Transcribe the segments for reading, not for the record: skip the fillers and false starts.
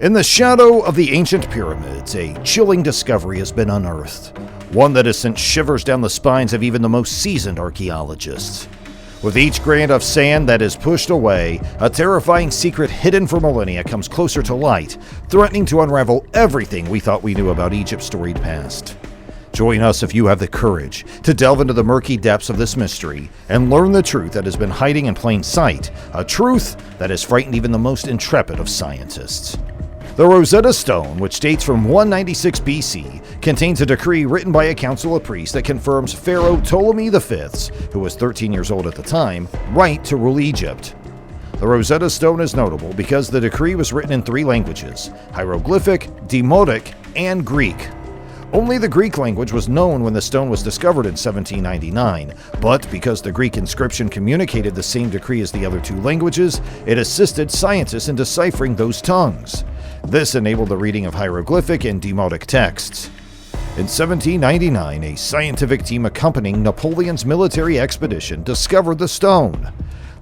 In the shadow of the ancient pyramids, a chilling discovery has been unearthed, one that has sent shivers down the spines of even the most seasoned archaeologists. With each grain of sand that is pushed away, a terrifying secret hidden for millennia comes closer to light, threatening to unravel everything we thought we knew about Egypt's storied past. Join us if you have the courage to delve into the murky depths of this mystery and learn the truth that has been hiding in plain sight, a truth that has frightened even the most intrepid of scientists. The Rosetta Stone, which dates from 196 BC, contains a decree written by a council of priests that confirms Pharaoh Ptolemy V, who was 13 years old at the time, right to rule Egypt. The Rosetta Stone is notable because the decree was written in 3 languages: hieroglyphic, Demotic, and Greek. Only the Greek language was known when the stone was discovered in 1799, but because the Greek inscription communicated the same decree as the other 2 languages, it assisted scientists in deciphering those tongues. This enabled the reading of hieroglyphic and Demotic texts. In 1799, a scientific team accompanying Napoleon's military expedition discovered the stone.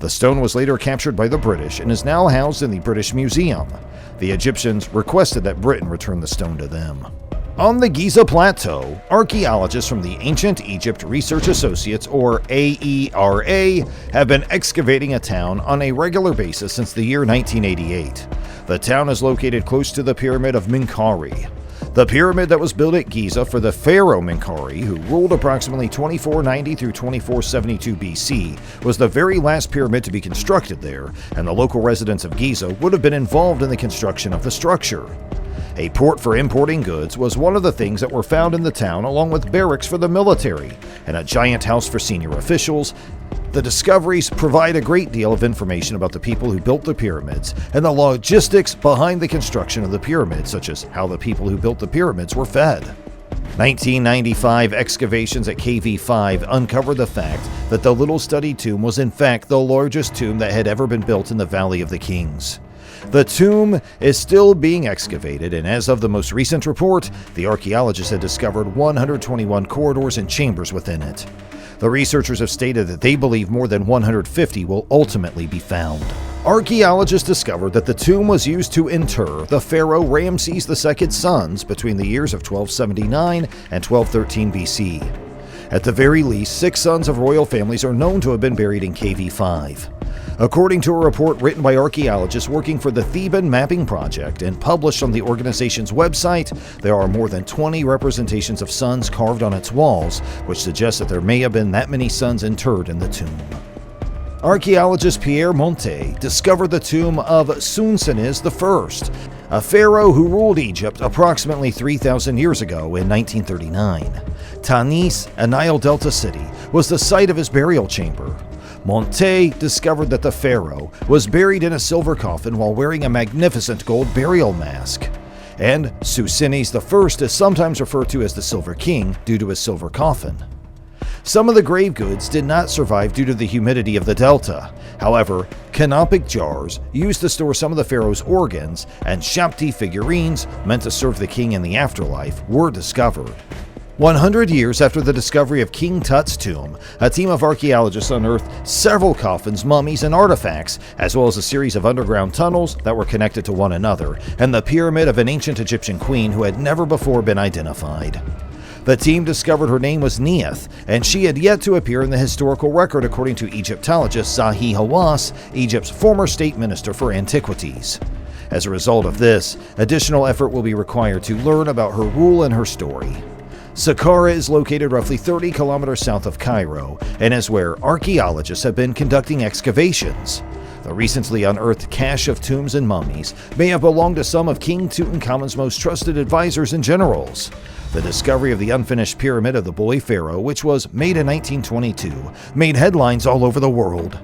The stone was later captured by the British and is now housed in the British Museum. The Egyptians requested that Britain return the stone to them. On the Giza Plateau, archaeologists from the Ancient Egypt Research Associates, or AERA, have been excavating a town on a regular basis since the year 1988. The town is located close to the Pyramid of Menkaure. The pyramid that was built at Giza for the Pharaoh Menkaure, who ruled approximately 2490 through 2472 BC, was the very last pyramid to be constructed there, and the local residents of Giza would have been involved in the construction of the structure. A port for importing goods was one of the things that were found in the town, along with barracks for the military and a giant house for senior officials. The discoveries provide a great deal of information about the people who built the pyramids and the logistics behind the construction of the pyramids, such as how the people who built the pyramids were fed. 1995 excavations at KV5 uncovered the fact that the little studied tomb was in fact the largest tomb that had ever been built in the Valley of the Kings. The tomb is still being excavated, and as of the most recent report, the archaeologists had discovered 121 corridors and chambers within it. The researchers have stated that they believe more than 150 will ultimately be found. Archaeologists discovered that the tomb was used to inter the pharaoh Ramses II's sons between the years of 1279 and 1213 BC. At the very least, 6 sons of royal families are known to have been buried in KV5. According to a report written by archaeologists working for the Theban Mapping Project and published on the organization's website, there are more than 20 representations of suns carved on its walls, which suggests that there may have been that many suns interred in the tomb. Archaeologist Pierre Monte discovered the tomb of Sunsenes I, a pharaoh who ruled Egypt approximately 3,000 years ago in 1939. Tanis, a Nile Delta city, was the site of his burial chamber. Monte discovered that the pharaoh was buried in a silver coffin while wearing a magnificent gold burial mask. And Sunsenes I is sometimes referred to as the Silver King due to his silver coffin. Some of the grave goods did not survive due to the humidity of the delta. However, canopic jars used to store some of the pharaoh's organs and shapti figurines meant to serve the king in the afterlife were discovered. 100 years after the discovery of King Tut's tomb, a team of archaeologists unearthed several coffins, mummies, and artifacts, as well as a series of underground tunnels that were connected to one another, and the pyramid of an ancient Egyptian queen who had never before been identified. The team discovered her name was Neith, and she had yet to appear in the historical record according to Egyptologist Zahi Hawass, Egypt's former state minister for antiquities. As a result of this, additional effort will be required to learn about her rule and her story. Saqqara is located roughly 30 kilometers south of Cairo and is where archaeologists have been conducting excavations. The recently unearthed cache of tombs and mummies may have belonged to some of King Tutankhamun's most trusted advisors and generals. The discovery of the unfinished pyramid of the boy pharaoh, which was made in 1922, made headlines all over the world.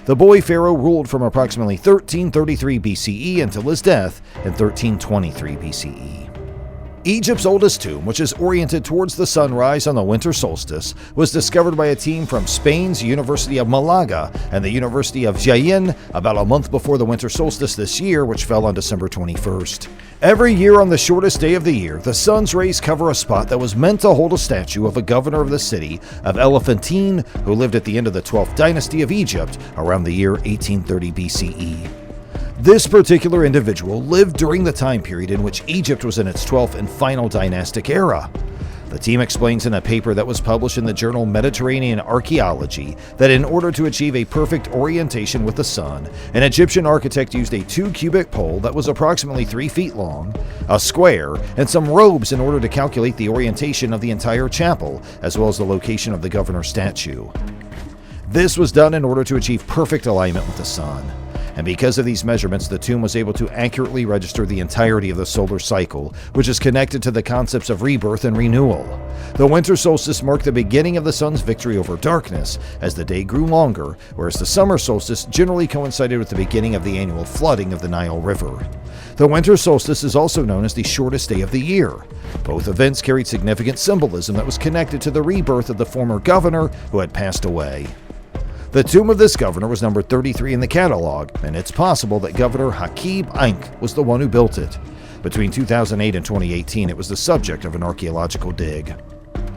The boy pharaoh ruled from approximately 1333 BCE until his death in 1323 BCE. Egypt's oldest tomb, which is oriented towards the sunrise on the winter solstice, was discovered by a team from Spain's University of Malaga and the University of Jaén about a month before the winter solstice this year, which fell on December 21st. Every year on the shortest day of the year, the sun's rays cover a spot that was meant to hold a statue of a governor of the city of Elephantine who lived at the end of the 12th dynasty of Egypt around the year 1830 BCE. This particular individual lived during the time period in which Egypt was in its 12th and final dynastic era. The team explains in a paper that was published in the journal Mediterranean Archaeology that in order to achieve a perfect orientation with the sun, an Egyptian architect used a 2-cubic pole that was approximately 3 feet long, a square, and some robes in order to calculate the orientation of the entire chapel, as well as the location of the governor's statue. This was done in order to achieve perfect alignment with the sun. And because of these measurements, the tomb was able to accurately register the entirety of the solar cycle, which is connected to the concepts of rebirth and renewal. The winter solstice marked the beginning of the sun's victory over darkness as the day grew longer, whereas the summer solstice generally coincided with the beginning of the annual flooding of the Nile River. The winter solstice is also known as the shortest day of the year. Both events carried significant symbolism that was connected to the rebirth of the former governor who had passed away. The tomb of this governor was numbered 33 in the catalog, and it's possible that Governor Hakim Ankh was the one who built it. Between 2008 and 2018, it was the subject of an archaeological dig.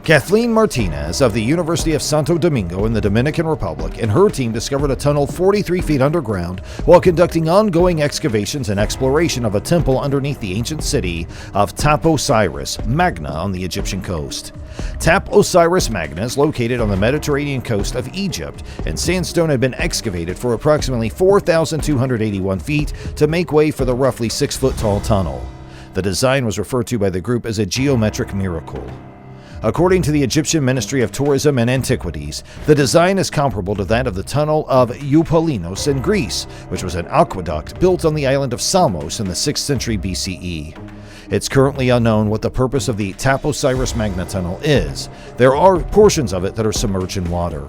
Kathleen Martinez of the University of Santo Domingo in the Dominican Republic and her team discovered a tunnel 43 feet underground while conducting ongoing excavations and exploration of a temple underneath the ancient city of Tap Osiris Magna on the Egyptian coast. Tap Osiris Magna is located on the Mediterranean coast of Egypt, and sandstone had been excavated for approximately 4,281 feet to make way for the roughly 6-foot-tall tunnel. The design was referred to by the group as a geometric miracle. According to the Egyptian Ministry of Tourism and Antiquities, the design is comparable to that of the tunnel of Eupalinos in Greece, which was an aqueduct built on the island of Samos in the 6th century BCE. It's currently unknown what the purpose of the Tap Osiris Magna tunnel is. There are portions of it that are submerged in water.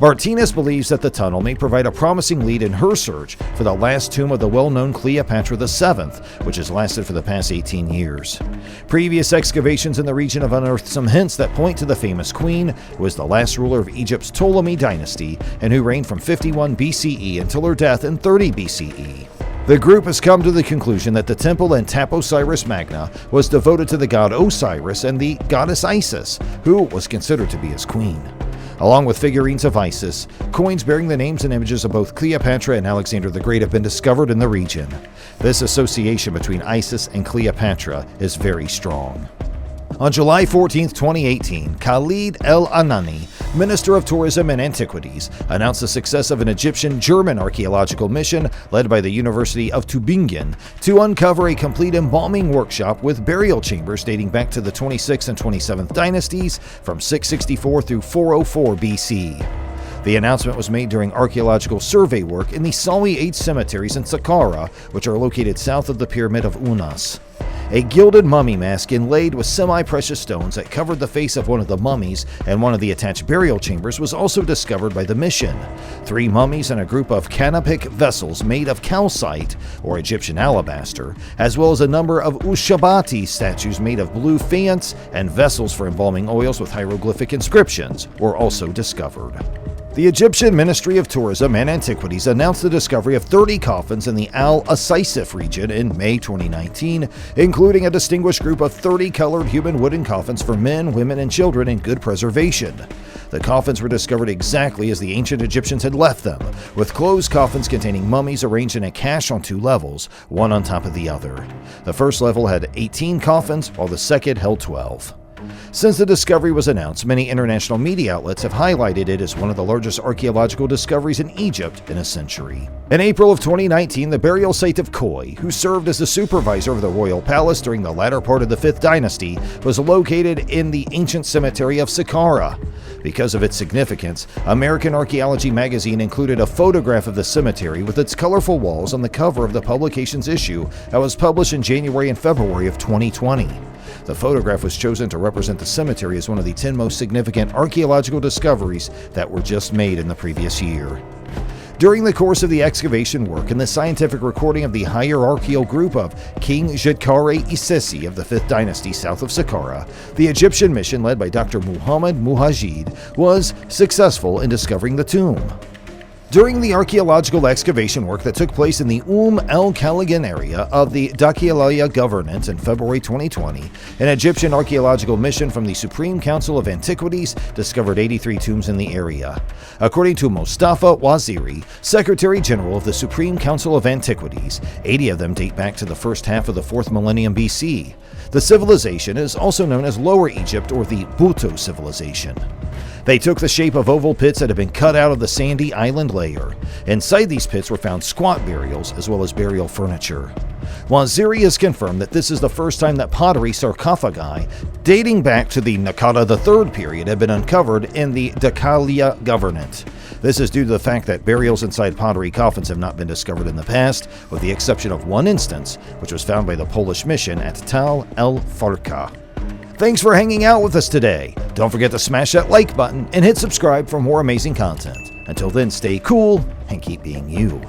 Martinez believes that the tunnel may provide a promising lead in her search for the last tomb of the well-known Cleopatra VII, which has lasted for the past 18 years. Previous excavations in the region have unearthed some hints that point to the famous queen, who was the last ruler of Egypt's Ptolemy dynasty and who reigned from 51 BCE until her death in 30 BCE. The group has come to the conclusion that the temple in Tap Osiris Magna was devoted to the god Osiris and the goddess Isis, who was considered to be his queen. Along with figurines of Isis, coins bearing the names and images of both Cleopatra and Alexander the Great have been discovered in the region. This association between Isis and Cleopatra is very strong. On July 14, 2018, Khalid El-Anani, Minister of Tourism and Antiquities, announced the success of an Egyptian-German archaeological mission led by the University of Tübingen to uncover a complete embalming workshop with burial chambers dating back to the 26th and 27th dynasties from 664 through 404 BC. The announcement was made during archaeological survey work in the Sawi Age cemeteries in Saqqara, which are located south of the Pyramid of Unas. A gilded mummy mask inlaid with semi-precious stones that covered the face of one of the mummies and one of the attached burial chambers was also discovered by the mission. 3 mummies and a group of canopic vessels made of calcite, or Egyptian alabaster, as well as a number of Ushabati statues made of blue faience and vessels for embalming oils with hieroglyphic inscriptions were also discovered. The Egyptian Ministry of Tourism and Antiquities announced the discovery of 30 coffins in the Al-Asisif region in May 2019, including a distinguished group of 30 colored human wooden coffins for men, women, and children in good preservation. The coffins were discovered exactly as the ancient Egyptians had left them, with closed coffins containing mummies arranged in a cache on 2 levels, one on top of the other. The first level had 18 coffins, while the second held 12. Since the discovery was announced, many international media outlets have highlighted it as one of the largest archaeological discoveries in Egypt in a century. In April of 2019, the burial site of Khoi, who served as the supervisor of the royal palace during the latter part of the 5th dynasty, was located in the ancient cemetery of Saqqara. Because of its significance, American Archaeology magazine included a photograph of the cemetery with its colorful walls on the cover of the publication's issue that was published in January and February of 2020. The photograph was chosen to represent the cemetery as one of the 10 most significant archaeological discoveries that were just made in the previous year. During the course of the excavation work and the scientific recording of the hierarchical group of King Djedkare Isesi of the 5th dynasty south of Saqqara, the Egyptian mission led by Dr. Muhammad Muhajid was successful in discovering the tomb. During the archaeological excavation work that took place in the el-Khaligan area of the Dakhiliya Governorate in February 2020, an Egyptian archaeological mission from the Supreme Council of Antiquities discovered 83 tombs in the area. According to Mostafa Waziri, Secretary General of the Supreme Council of Antiquities, 80 of them date back to the first half of the 4th millennium BC. The civilization is also known as Lower Egypt or the Buto civilization. They took the shape of oval pits that had been cut out of the sandy island layer. Inside these pits were found squat burials as well as burial furniture. Waziri has confirmed that this is the first time that pottery sarcophagi dating back to the Nakada III period had been uncovered in the Dakhiliya Governorate. This is due to the fact that burials inside pottery coffins have not been discovered in the past, with the exception of one instance, which was found by the Polish mission at Tal el-Farka. Thanks for hanging out with us today. Don't forget to smash that like button and hit subscribe for more amazing content. Until then, stay cool and keep being you.